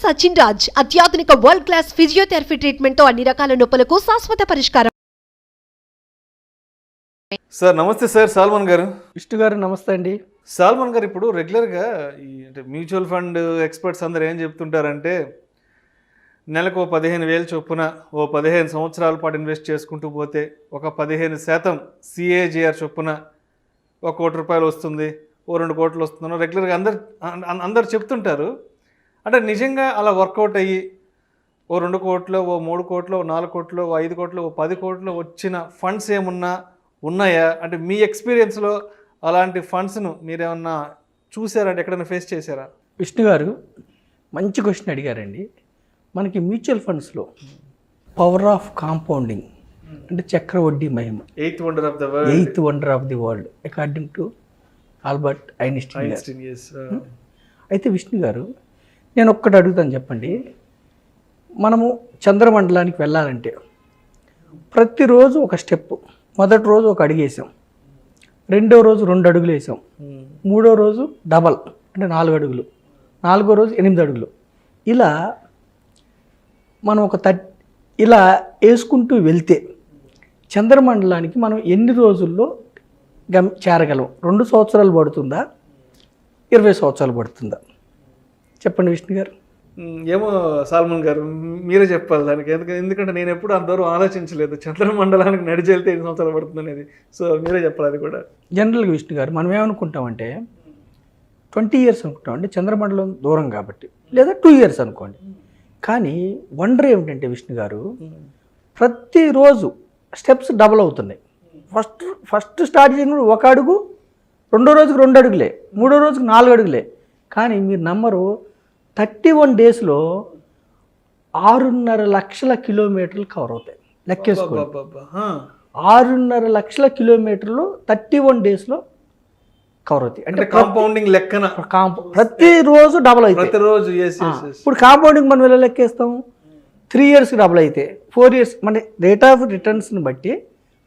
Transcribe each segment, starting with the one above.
Doctor Sachin Raj అత్యాధునిక world class physiotherapy treatment తో అన్ని రకాల నొప్పులకు శాశ్వత పరిష్కారం. సార్ నమస్తే సార్, సాల్మన్ గారు. విష్ణు గారు నమస్తే అండి. సాల్మన్ గారు, ఇప్పుడు రెగ్యులర్గా ఈ అంటే మ్యూచువల్ ఫండ్ ఎక్స్పర్ట్స్ అందరు ఏం చెప్తుంటారంటే నెలకు 15,000 చొప్పున 15 సంవత్సరాల పాటు ఇన్వెస్ట్ చేసుకుంటూ పోతే ఒక 15% CAGR చొప్పున ₹1 కోటి వస్తుంది, 2 కోట్లు వస్తుందో రెగ్యులర్గా అందరు చెప్తుంటారు. అంటే నిజంగా అలా వర్కౌట్ అయ్యి 2 కోట్లు, 3 కోట్లు, 4 కోట్లు, 5 కోట్లు, 10 కోట్లు వచ్చిన ఫండ్స్ ఏమున్నా ఉన్నాయా? అంటే మీ ఎక్స్పీరియన్స్లో అలాంటి ఫండ్స్ను మీరేమన్నా చూసారంటే ఎక్కడైనా ఫేస్ చేశారా? విష్ణు గారు మంచి క్వశ్చన్ అడిగారండి. మనకి మ్యూచువల్ ఫండ్స్లో పవర్ ఆఫ్ కాంపౌండింగ్ అంటే చక్రవడ్డీ మహిమ, eighth wonder of the world according to Albert Einstein. అయితే విష్ణు గారు, నేను ఒక్కటి అడుగుతాను, చెప్పండి. మనము చంద్రమండలానికి వెళ్ళాలంటే ప్రతిరోజు ఒక స్టెప్. మొదటి రోజు ఒక అడుగు వేసాం, రెండో రోజు 2 అడుగులు వేసాం, మూడో రోజు డబల్ అంటే 4 అడుగులు, 4గో రోజు 8 అడుగులు. ఇలా మనం ఇలా వేసుకుంటూ వెళ్తే చంద్రమండలానికి మనం ఎన్ని రోజుల్లో చేరగలం? 2 సంవత్సరాలు పడుతుందా, 20 సంవత్సరాలు పడుతుందా? చెప్పండి విష్ణు గారు. ఏమో సాల్మన్ గారు, మీరే చెప్పాలి దానికి. ఎందుకంటే నేను ఎప్పుడు అంతవరకు ఆలోచించలేదు చంద్రమండలానికి నడిచి వెళ్తే 8 సంవత్సరాలు పడుతుంది అనేది. సో మీరే చెప్పాలి అది కూడా. జనరల్గా విష్ణు గారు మనం ఏమనుకుంటామంటే 20 ఇయర్స్ అనుకుంటాం, అంటే చంద్రమండలం దూరం కాబట్టి, లేదా 2 ఇయర్స్ అనుకోండి. కానీ వండర్ ఏమిటంటే విష్ణు గారు, ప్రతిరోజు స్టెప్స్ డబుల్ అవుతున్నాయి. ఫస్ట్ స్టార్ట్ చేసిన 1 అడుగు, రెండో రోజుకి 2 అడుగులే, మూడో రోజుకి 4 అడుగులే. కానీ మీరు నమ్మరు, 31 డేస్లో 6.5 లక్షల కిలోమీటర్లు కవర్ అవుతాయి. లెక్కేసుకోండి, 6.5 లక్షల కిలోమీటర్లు 31 డేస్లో కవర్ అవుతాయి. అంటే కాంపౌండింగ్ లెక్కన ప్రతిరోజు డబుల్ అవుతాయి. ప్రతిరోజు ఇప్పుడు కాంపౌండింగ్ మనం ఎలా లెక్కేస్తాం? 3 ఇయర్స్కి డబుల్ అయితే, 4 ఇయర్స్ మన రేట్ ఆఫ్ రిటర్న్స్ని బట్టి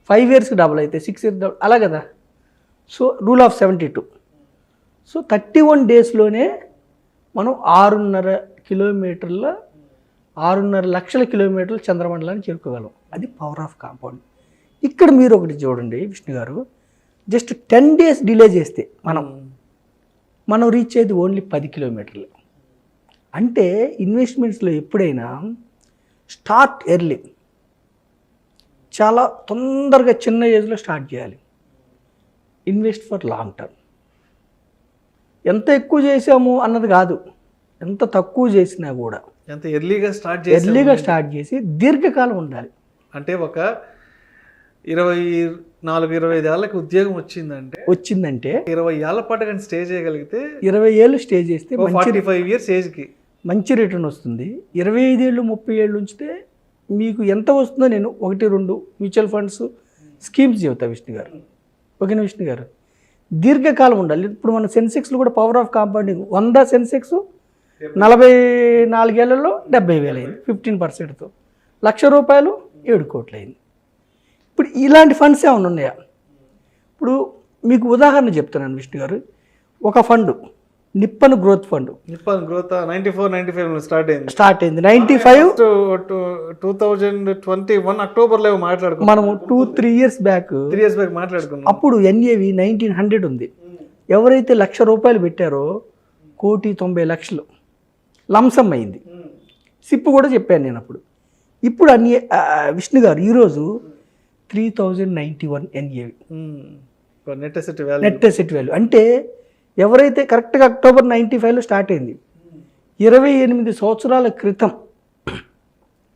5 ఇయర్స్కి డబుల్ అయితే, 6 ఇయర్స్ డబుల్, అలా కదా. So rule of 72. సో 31 డేస్లోనే మనం 6.5 లక్షల కిలోమీటర్లు చంద్రమండలాన్ని చేరుకోగలం. అది పవర్ ఆఫ్ కాంపౌండ్. ఇక్కడ మీరు ఒకటి చూడండి విష్ణు గారు, జస్ట్ 10 డేస్ డిలే చేస్తే మనం రీచ్ అయ్యేది ఓన్లీ 10 కిలోమీటర్లు. అంటే ఇన్వెస్ట్మెంట్స్లో ఎప్పుడైనా స్టార్ట్ ఎర్లీ, చాలా తొందరగా చిన్న ఏజ్లో స్టార్ట్ చేయాలి. Invest for long term. ఎంత ఎక్కువ చేసాము అన్నది కాదు, ఎంత తక్కువ చేసినా కూడా ఎంత ఎర్లీగా స్టార్ట్ చేసి దీర్ఘకాలం ఉండాలి. అంటే ఒక 24-25 ఏళ్ళకి ఉద్యోగం వచ్చిందంటే 20 ఏళ్ల పాటు కానీ స్టే చేయగలిగితే, 20 ఏళ్ళు స్టే చేస్తే 45 ఇయర్స్ ఏజ్కి మంచి రిటర్న్ వస్తుంది. 25 ఏళ్ళు 30 ఏళ్ళు ఉంచితే మీకు ఎంత వస్తుందో నేను 1-2 మ్యూచువల్ ఫండ్స్ స్కీమ్స్ చెబుతా విష్ణు గారు. ఓకేనా విష్ణు గారు? దీర్ఘకాలం ఉండాలి. ఇప్పుడు మన సెన్సెక్స్లో కూడా పవర్ ఆఫ్ కాంపౌండింగ్ 100 సెన్సెక్స్ 44 ఏళ్లలో 70,000 అయింది, 15%తో. ₹1,00,000 7 కోట్లు అయింది. ఇప్పుడు ఇలాంటి ఫండ్స్ ఏమైనా ఉన్నాయా? ఇప్పుడు మీకు ఉదాహరణ చెప్తున్నాను విష్ణు గారు. ఒక fund Nippon growth fund, 94-95 start అయింది. 95 2021 అక్టోబర్లో మాట్లాడుకున్నాం మనము 2-3 ఇయర్స్ బ్యాక్ మాట్లాడుకున్నాం. అప్పుడు NAV 1900 ఉంది. ఎవరైతే ₹1,00,000 పెట్టారో 1,90,00,000 లంసమ్ అయింది. సిప్ కూడా చెప్పాను నేను అప్పుడు. ఇప్పుడు విష్ణు గారు ఈరోజు 3,091 NAV నెట్ అసెట్ వాల్యూ. అంటే ఎవరైతే కరెక్ట్గా అక్టోబర్ 95లో స్టార్ట్ అయింది, 28 సంవత్సరాల క్రితం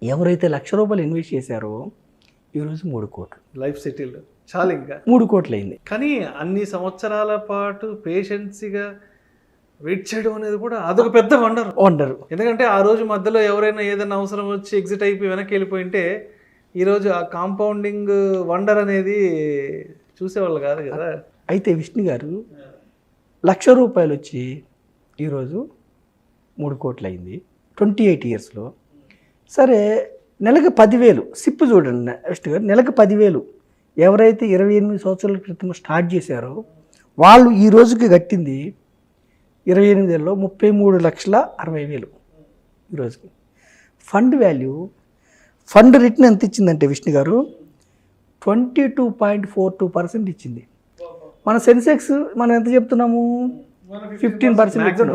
ఎవరైతే ₹1,00,000 ఇన్వెస్ట్ చేశారో ఈరోజు 3 కోట్లు లైఫ్ సెటిల్డ్. చాలా ఇంకా 3 కోట్లు అయింది. కానీ అన్ని సంవత్సరాల పాటు పేషెన్సీగా వెయిట్ చేయడం అనేది కూడా అదొక పెద్ద వండర్. ఎందుకంటే ఆ రోజు మధ్యలో ఎవరైనా ఏదైనా అవసరం వచ్చి ఎగ్జిట్ అయిపోయి వెనక్కి వెళ్ళిపోయింటే ఈరోజు ఆ కాంపౌండింగ్ వండర్ అనేది చూసేవాళ్ళు కాదు కదా. అయితే విష్ణు గారు ₹1,00,000 వచ్చి ఈరోజు 3 కోట్లు అయింది 28 ఇయర్స్లో. సరే, నెలకు 10,000 సిప్ చూడండి విష్ణు గారు, నెలకు 10,000 ఎవరైతే 28 సంవత్సరాల క్రితం స్టార్ట్ చేశారో వాళ్ళు ఈ రోజుకి కట్టింది 28 ఏళ్ళలో 33,60,000. ఈరోజుకి. ఫండ్ వాల్యూ, ఫండ్ రిటర్న్ ఎంత ఇచ్చిందంటే విష్ణు గారు 22.42% ఇచ్చింది. మన సెన్సెక్స్ మనం ఎంత చెప్తున్నాము 15%.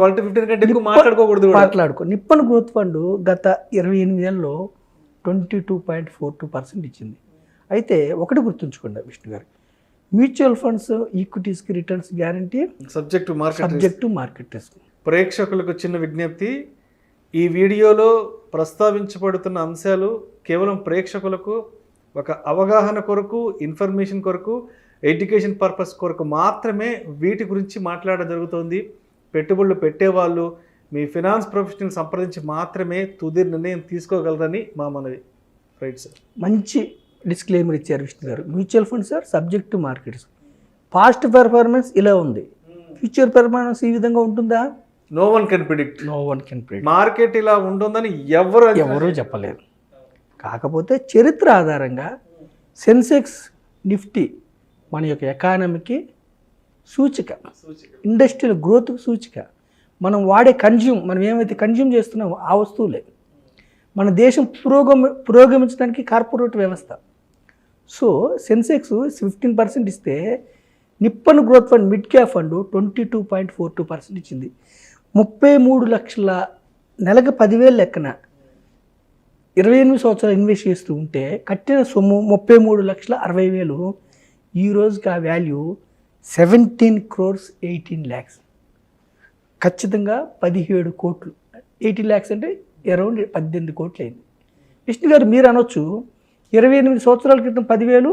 మాట్లాడుకో. నిప్పన్ గ్రోత్ ఫండ్ గత 28 ఏళ్ళలో 22.42% ఇచ్చింది. అయితే ఒకటి గుర్తుంచుకోండి విష్ణు గారు, మ్యూచువల్ ఫండ్స్ ఈక్విటీస్కి returns guarantee subject to market risk. ప్రేక్షకులకు చిన్న విజ్ఞప్తి, ఈ వీడియోలో ప్రస్తావించబడుతున్న అంశాలు కేవలం ప్రేక్షకులకు ఒక అవగాహన కొరకు, ఇన్ఫర్మేషన్ కొరకు, ఎడ్యుకేషన్ పర్పస్ కొరకు మాత్రమే వీటి గురించి మాట్లాడడం జరుగుతుంది. పెట్టుబడులు పెట్టేవాళ్ళు మీ ఫినాన్స్ ప్రొఫెషనల్ సంప్రదించి మాత్రమే తుది నిర్ణయం తీసుకోగలరని మా మనవి. Right sir. మంచి డిస్క్లైమర్ ఇచ్చారు విష్ణు గారు. Mutual funds sir subject to markets. Past performance ఇలా ఉంది, ఫ్యూచర్ పెర్ఫార్మెన్స్ ఈ విధంగా ఉంటుందా? No one can predict. Market ఇలా ఉంటుందని ఎవరు చెప్పలేరు. కాకపోతే చరిత్ర ఆధారంగా సెన్సెక్స్, నిఫ్టీ మన యొక్క ఎకానమీకి సూచిక, ఇండస్ట్రియల్ గ్రోత్ సూచిక. మనం వాడే మనం ఏమైతే కన్జ్యూమ్ చేస్తున్నామో ఆ వస్తువులే. మన దేశం పురోగమించడానికి కార్పొరేట్ వ్యవస్థ. సో సెన్సెక్స్ 15% ఇస్తే Nippon growth fund mid cap fund 22.42% ఇచ్చింది. 33 లక్షల, నెలకు 10,000 లెక్కన 28 సంవత్సరాలు ఇన్వెస్ట్ చేస్తూ ఉంటే కట్టిన సొమ్ము 33,60,000. ఈ రోజుకి ఆ వాల్యూ 17 crores 18 lakhs. ఖచ్చితంగా 17 కోట్లు. 18 lakhs అంటే అరౌండ్ 18 కోట్లు అయింది. విష్ణు గారు మీరు అనొచ్చు 28 సంవత్సరాల క్రితం 10,000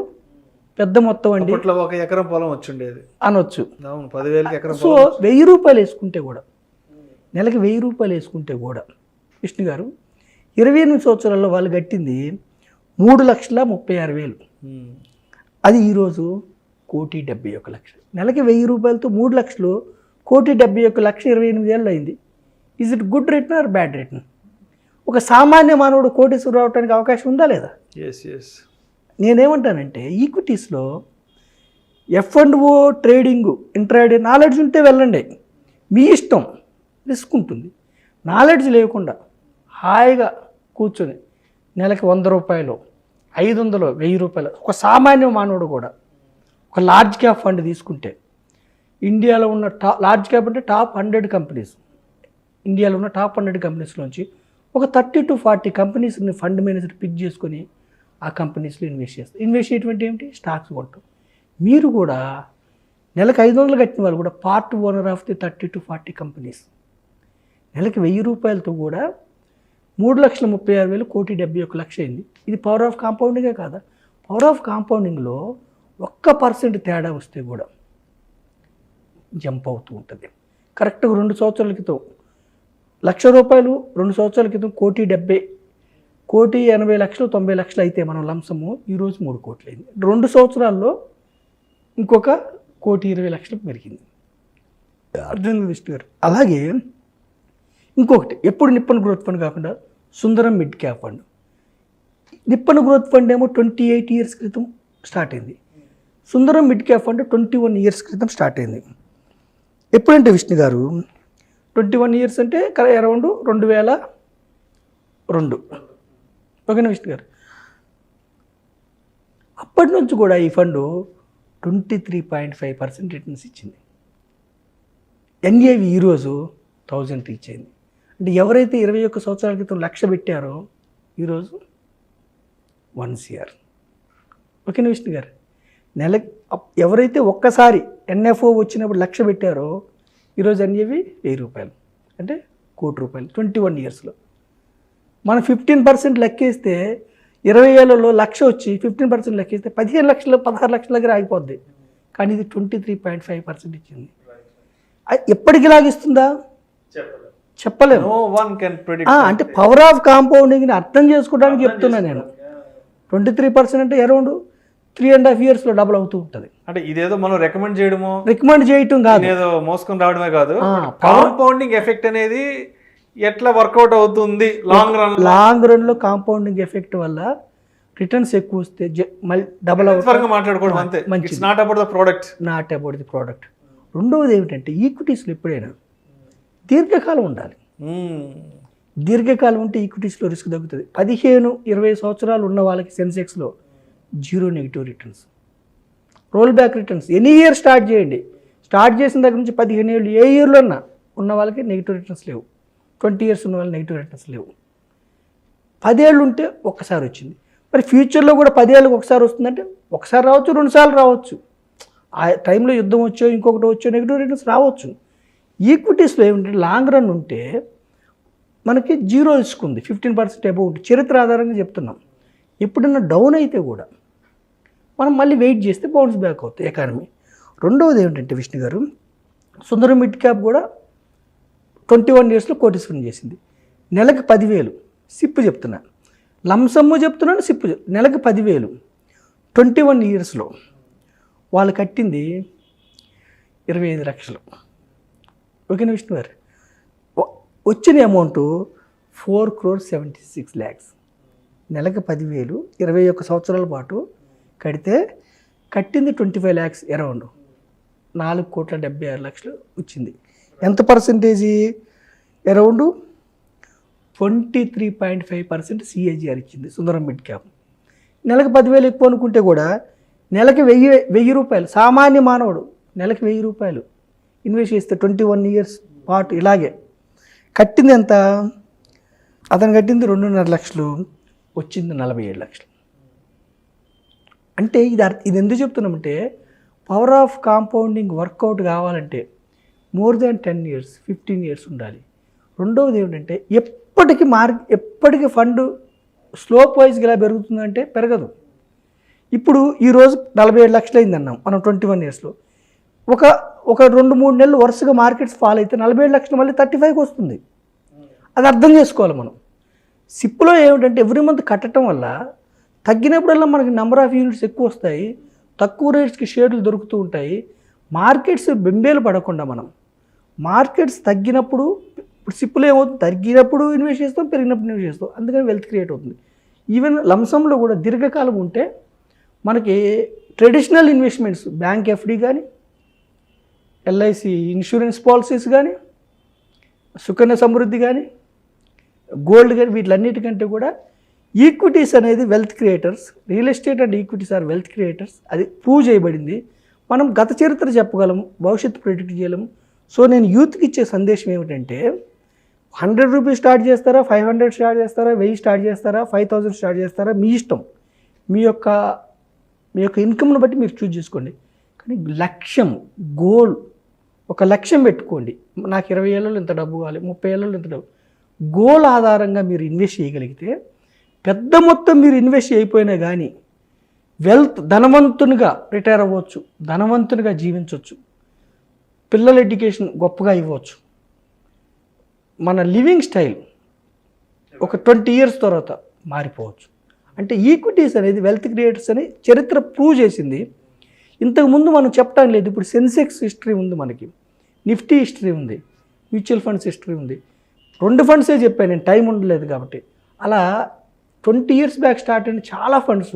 పెద్ద మొత్తం అండి, ఒక ఎకరం పొలం వచ్చిండేది అనొచ్చు. 10,000 ఎకరం. సో 1,000 రూపాయలు వేసుకుంటే కూడా, నెలకి 1,000 రూపాయలు వేసుకుంటే కూడా విష్ణు గారు 28 సంవత్సరాల్లో వాళ్ళు కట్టింది 3,36,000. అది ఈరోజు 1,71,00,000. నెలకి 1,000 రూపాయలతో 3 లక్షలు, 1,71,00,000 28 ఏళ్ళు అయింది. Is it good return or bad return? ఒక సామాన్య మానవుడు కోటీశ్వరు రావడానికి అవకాశం ఉందా లేదా? నేనేమంటానంటే ఈక్విటీస్లో F&O ట్రేడింగ్, ఇంట్రాడే నాలెడ్జ్ ఉంటే వెళ్ళండి, మీ ఇష్టం, రిస్క్ ఉంటుంది. నాలెడ్జ్ లేకుండా హాయిగా కూర్చొని నెలకి 100 రూపాయలు, 500, 1,000 రూపాయలు ఒక సామాన్య మానవుడు కూడా ఒక లార్జ్ క్యాప్ ఫండ్ తీసుకుంటే, ఇండియాలో ఉన్న లార్జ్ క్యాప్ అంటే టాప్ 100 కంపెనీస్, ఇండియాలో ఉన్న టాప్ 100 కంపెనీస్లోంచి ఒక 30 to 40 కంపెనీస్ని ఫండ్ మేనేజర్ పిక్ చేసుకొని ఆ కంపెనీస్లో ఇన్వెస్ట్ చేస్తారు. ఇన్వెస్ట్ చేయటువంటి ఏమిటి? స్టాక్స్ కొంటాం. మీరు కూడా నెలకు 500 కట్టిన వాళ్ళు కూడా part owner of the 30 to 40 companies. నెలకి 1,000 రూపాయలతో కూడా 3,36,000, 1,71,00,000 అయింది. ఇది పవర్ ఆఫ్ కాంపౌండింగే కాదా? పవర్ ఆఫ్ కాంపౌండింగ్లో 1% తేడా వస్తే కూడా జంప్ అవుతూ ఉంటుంది. కరెక్ట్గా 2 సంవత్సరాల క్రితం 1,00,000 రూపాయలు, 2 సంవత్సరాల క్రితం 1,70,00,000, 1,80,00,000, 90,00,000 అయితే మనం లంసము ఈరోజు 3 కోట్లు అయింది. 2 సంవత్సరాల్లో ఇంకొక 1,20,00,000 పెరిగింది. అర్థం విష్ణు గారు. అలాగే ఇంకొకటి, ఎప్పుడు నిప్పన్ గ్రోత్ ఫండ్ కాకుండా Sundaram mid cap fund. Nippon growth fund ఏమో 28 years క్రితం స్టార్ట్ అయింది. Sundaram mid cap fund 21 years క్రితం స్టార్ట్ అయింది. ఎప్పుడంటే విష్ణు గారు 21 years అంటే అరౌండ్ 2002. ఓకేనా విష్ణు గారు? అప్పటి నుంచి కూడా ఈ ఫండ్ 23.5% రిటర్న్స్ ఇచ్చింది. NAV ఈరోజు 1,000 రీచ్ అయింది. అంటే ఎవరైతే 21 సంవత్సరాల క్రితం 1,00,000 పెట్టారో ఈరోజు 1 crore. ఓకేనా విష్ణు గారు? ఎవరైతే ఒక్కసారి NFO వచ్చినప్పుడు 1,00,000 పెట్టారో ఈరోజు NAV 1,000 రూపాయలు, అంటే 1,00,00,000 రూపాయలు 21 yearsలో. మనం 15% లెక్కేస్తే 20 ఏళ్లలో 1,00,000 వచ్చి 15% లెక్కేస్తే 15 లక్షలు, 16 లక్షల దగ్గర ఆగిపోద్ది. కానీ ఇది 23.5% ఇచ్చింది. ఎప్పటికి లాగిస్తుందా? చెప్పలేము. అంటే పవర్ ఆఫ్ కాంపౌండింగ్ని అర్థం చేసుకోవడానికి చెప్తున్నా నేను. 23% అంటే అరౌండ్ 3.5 yearsలో డబుల్ అవుతూ ఉంటుంది. అంటే ఇదేదో మనం రికమెండ్ చేయటం కాదు, ఏదో మోసుకొని రావడమే కాదు. కాంపౌండింగ్ ఎఫెక్ట్ అనేది ఎట్లా వర్కౌట్ అవుతుంది లాంగ్ రన్లో కాంపౌండింగ్ ఎఫెక్ట్ వల్ల రిటర్న్స్ ఎక్కువ వస్తే మళ్ళీ డబుల్ అవుతుంది. మాట్లాడుకోవడం అంతే. It's not about the product. రెండవది ఏమిటంటే ఈక్విటీస్లో ఎప్పుడైనా దీర్ఘకాలం ఉండాలి. దీర్ఘకాలం ఉంటే ఈక్విటీస్లో రిస్క్ తగ్గుతుంది. 15-20 సంవత్సరాలు ఉన్న వాళ్ళకి సెన్సెక్స్లో 0 negative returns, roll back returns. Any year start చేయండి, స్టార్ట్ చేసిన దగ్గర నుంచి 15 ఏళ్ళు ఏ ఇయర్లో ఉన్న వాళ్ళకి నెగిటివ్ రిటర్న్స్ లేవు. 20 ఇయర్స్ ఉన్న వాళ్ళకి నెగిటివ్ రిటర్న్స్ లేవు. 10 ఏళ్ళు ఉంటే ఒక్కసారి వచ్చింది. మరి ఫ్యూచర్లో కూడా 10 ఏళ్ళకి ఒకసారి వస్తుందంటే ఒకసారి రావచ్చు, 2 సార్లు రావచ్చు. ఆ టైంలో యుద్ధం వచ్చో ఇంకొకటి వచ్చో నెగిటివ్ రిటర్న్స్ రావచ్చు. ఈక్విటీస్లో ఏమిటంటే లాంగ్ రన్ ఉంటే మనకి 0 రిస్క్ ఉంది, 15% అబౌవ్ ఉంటుంది. చరిత్ర ఆధారంగా చెప్తున్నాం. ఎప్పుడన్నా డౌన్ అయితే కూడా మనం మళ్ళీ వెయిట్ చేస్తే బౌన్స్ బ్యాక్ అవుతుంది ఎకానమీ. రెండవది ఏమిటంటే విష్ణు గారు, సుందరం మిడ్ క్యాప్ కూడా 21 ఇయర్స్లో కోటీశ్వరం చేసింది. నెలకు 10,000 సిప్ చెప్తున్నా, లంసమ్ము చెప్తున్నాను, సిప్ నెలకు 10,000 21 ఇయర్స్లో. వాళ్ళు కట్టింది 25 లక్షలు. ఓకేనా విష్ణు గారు? వచ్చిన అమౌంట్ 4,76 lakhs. నెలకు 10,000 21 సంవత్సరాల పాటు కడితే కట్టింది 25 lakhs అరౌండ్ 4,76,00,000 వచ్చింది. ఎంత పర్సెంటేజీ? అరౌండ్ 23.5% సిఏజిఆర్ ఇచ్చింది సుందరం మిడ్ క్యాప్. నెలకు 10,000 ఎక్కువ అనుకుంటే కూడా నెలకి 1,000 రూపాయలు, సామాన్య మానవుడు నెలకి 1,000 రూపాయలు ఇన్వెస్ట్ చేస్తే 21 ఇయర్స్ పాటు ఇలాగే కట్టింది ఎంత? అతను కట్టింది 2.5 లక్షలు, వచ్చింది 47 లక్షలు. అంటే ఇది ఎందుకు చెప్తున్నామంటే పవర్ ఆఫ్ కాంపౌండింగ్ వర్కౌట్ కావాలంటే మోర్ దాన్ 10 ఇయర్స్ 15 ఇయర్స్ ఉండాలి. రెండవది ఏమిటంటే ఎప్పటికీ ఫండ్ స్లోప్ వైజ్గా ఇలా పెరుగుతుందంటే పెరగదు. ఇప్పుడు ఈరోజు 47 లక్షలు అయింది అన్నాం మనం 21 ఇయర్స్లో. ఒక 2-3 నెలలు వరుసగా మార్కెట్స్ ఫాల్ అయితే 47 లక్షలు మళ్ళీ 35కి వస్తుంది. అది అర్థం చేసుకోవాలి మనం. సిప్లో ఏమిటంటే ఎవ్రీ మంత్ కట్టడం వల్ల తగ్గినప్పుడల్లా మనకి నెంబర్ ఆఫ్ యూనిట్స్ ఎక్కువ వస్తాయి, తక్కువ రేట్స్కి షేర్లు దొరుకుతూ ఉంటాయి. మార్కెట్స్ బెంబేలు పడకుండా మనం మార్కెట్స్ తగ్గినప్పుడు, ఇప్పుడు సిప్పులు ఏమవుతుంది, తగ్గినప్పుడు ఇన్వెస్ట్ చేస్తాం, పెరిగినప్పుడు ఇన్వెస్ట్ చేస్తాం. అందుకని వెల్త్ క్రియేట్ అవుతుంది. ఈవెన్ లంసంలో కూడా దీర్ఘకాలం ఉంటే మనకి ట్రెడిషనల్ ఇన్వెస్ట్మెంట్స్, బ్యాంక్ ఎఫ్డి కానీ, ఎల్ఐసి ఇన్సూరెన్స్ పాలసీస్ కానీ, సుకన్య సమృద్ధి కానీ, గోల్డ్ కానీ, వీటిలన్నిటికంటే కూడా ఈక్విటీస్ అనేది wealth creators. Real estate and equities are wealth creators. అది ప్రూవ్ చేయబడింది. మనం గత చరిత్ర చెప్పగలము, భవిష్యత్తు ప్రెడిక్ట్ చేయలేము. సో నేను యూత్కి ఇచ్చే సందేశం ఏమిటంటే 100 రూపీస్ స్టార్ట్ చేస్తారా, 500 స్టార్ట్ చేస్తారా, 1000 స్టార్ట్ చేస్తారా, 5,000 స్టార్ట్ చేస్తారా, మీ ఇష్టం. మీ యొక్క ఇన్కమ్ను బట్టి మీరు చూజ్ చేసుకోండి. కానీ లక్ష్యం, గోల్, ఒక లక్ష్యం పెట్టుకోండి. నాకు 20 ఏళ్ళలో ఇంత డబ్బు కావాలి, 30 ఏళ్ళలో ఇంత డబ్బు. గోల్ ఆధారంగా మీరు ఇన్వెస్ట్ చేయగలిగితే పెద్ద మొత్తం మీరు ఇన్వెస్ట్ అయిపోయినా కానీ ధనవంతునిగా రిటైర్ అవ్వచ్చు, ధనవంతునిగా జీవించవచ్చు, పిల్లల ఎడ్యుకేషన్ గొప్పగా ఇవ్వచ్చు. మన లివింగ్ స్టైల్ ఒక 20 ఇయర్స్ తర్వాత మారిపోవచ్చు. అంటే ఈక్విటీస్ అనేది వెల్త్ క్రియేటర్స్ అని చరిత్ర ప్రూవ్ చేసింది. ఇంతకుముందు మనం చెప్పడం లేదు. ఇప్పుడు సెన్సెక్స్ హిస్టరీ ఉంది, మనకి నిఫ్టీ హిస్టరీ ఉంది, మ్యూచువల్ ఫండ్స్ హిస్టరీ ఉంది. 2 ఫండ్సే చెప్పాను నేను, టైం ఉండలేదు కాబట్టి. అలా 20 ఇయర్స్ బ్యాక్ స్టార్ట్ అయిన చాలా ఫండ్స్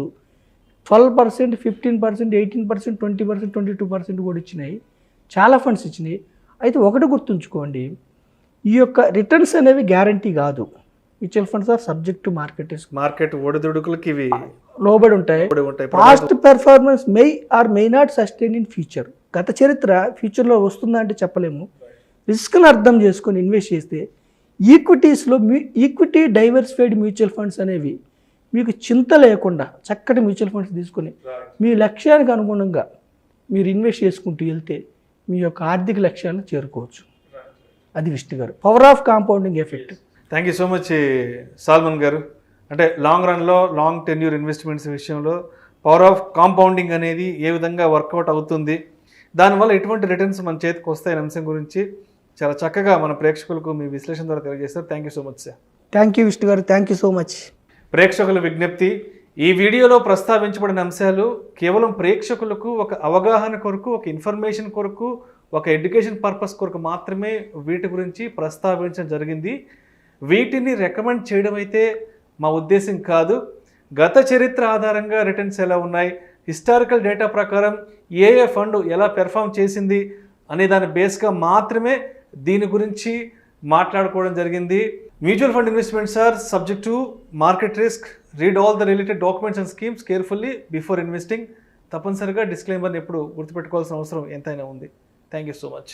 12%, 15%, 18%, 20%, 22% కూడా ఇచ్చినాయి. చాలా ఫండ్స్ ఇచ్చినాయి. అయితే ఒకటి గుర్తుంచుకోండి, ఈ యొక్క రిటర్న్స్ అనేవి గ్యారంటీ కాదు. Mutual funds are subject to market ఒడిదుడుకులకి ఇవి లోబడి ఉంటాయి. Past performance may not sustain in future. గత చరిత్ర ఫ్యూచర్లో వస్తుందా అంటే చెప్పలేము. రిస్క్ని అర్థం చేసుకొని ఇన్వెస్ట్ చేస్తే ఈక్విటీస్లో ఈక్విటీ డైవర్సిఫైడ్ మ్యూచువల్ ఫండ్స్ అనేవి మీకు చింత లేకుండా చక్కటి మ్యూచువల్ ఫండ్స్ తీసుకొని మీ లక్ష్యానికి అనుగుణంగా మీరు ఇన్వెస్ట్ చేసుకుంటూ వెళ్తే మీ యొక్క ఆర్థిక లక్ష్యాలను చేరుకోవచ్చు. అది Vishnu garu, power of compounding effect. Thank you so much Salman garu. అంటే లాంగ్ రన్లో లాంగ్ టెన్యూర్ ఇన్వెస్ట్మెంట్స్ విషయంలో పవర్ ఆఫ్ కాంపౌండింగ్ అనేది ఏ విధంగా వర్కౌట్ అవుతుంది, దానివల్ల ఎటువంటి రిటర్న్స్ మన చేతికి వస్తాయనే అంశం గురించి చాలా చక్కగా మన ప్రేక్షకులకు మీ విశ్లేషణ ద్వారా తెలియజేస్తారు. Thank you so much sir. Thank you Vishnu గారు, థ్యాంక్ యూ సో మచ్. ప్రేక్షకుల విజ్ఞప్తి, ఈ వీడియోలో ప్రస్తావించబడిన అంశాలు కేవలం ప్రేక్షకులకు ఒక అవగాహన కొరకు, ఒక ఇన్ఫర్మేషన్ కొరకు, ఒక ఎడ్యుకేషన్ పర్పస్ కొరకు మాత్రమే వీటి గురించి ప్రస్తావించడం జరిగింది. వీటిని రికమెండ్ చేయడం అయితే మా ఉద్దేశం కాదు. గత చరిత్ర ఆధారంగా రిటర్న్స్ ఎలా ఉన్నాయి, హిస్టారికల్ డేటా ప్రకారం ఏ ఫండ్ ఎలా పెర్ఫామ్ చేసింది అనే దాని బేస్గా మాత్రమే దీని గురించి మాట్లాడుకోవడం జరిగింది. Mutual fund investments are subject to market risk. Read all the related documents and schemes carefully before investing. తప్పనిసరిగా డిస్క్లైమర్ని ఎప్పుడు గుర్తుపెట్టుకోవాల్సిన అవసరం ఎంతైనా ఉంది. Thank you so much.